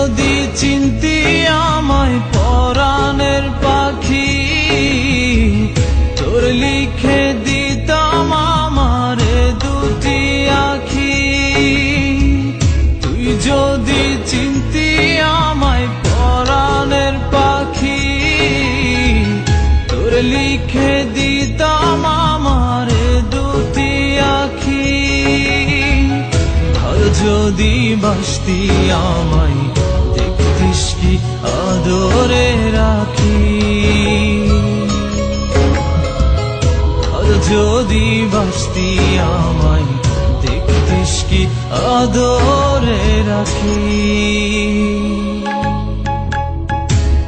যদি চিনতি আমায় পরাণের পাখি, তোর লিখে দিতাম আমার দুটি আখি। তুই যদি চিনতি আমায় পরাণের পাখি, তোর লিখে দিতাম আমার দুটি আখি। আর যদি বাসতি আমায় দেখতিস কি আদরে রাখি, আর যদি বাসতি আমায় দেখতিস কি আদরে রাখি।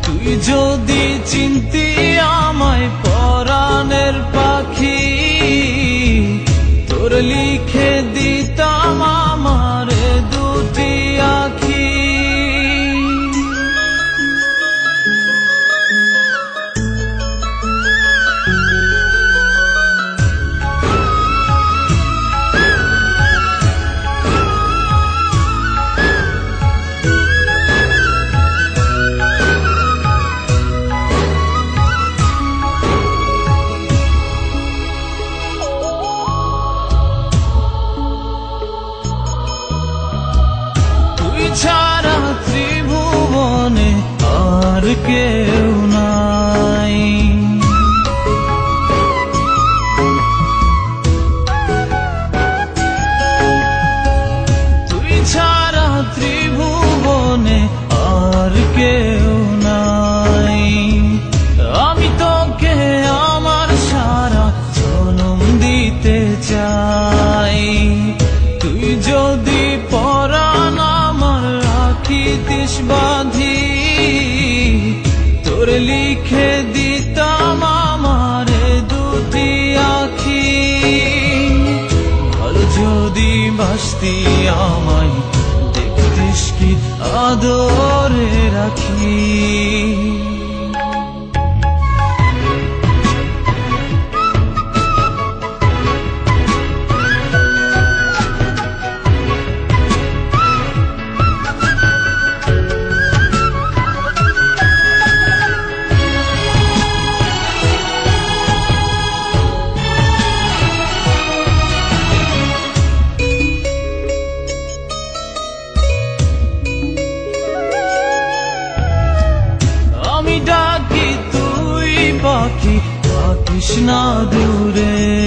তুই যদি চিনতি আমায় পরাণের পাখি, তোর লিখে দিতাম আমার দুটি আখি। ছাড়া ত্রিভুবনে আর কেউ নাই, তুই ছাড়া ত্রিভুবনে আর কেউ নাই। আমি তোকে আমার সারা জনম দিতে চাই। তুই যদি পরাণ রাখিতিস বাঁধি, তোর লিখে দিতাম আমার দুটি আখি। ভালো যদি বাসতি আমায় দেখতিস কি আদরে রাখি। আমি ডাকি তুই পাখি, থাকিস না দূরে।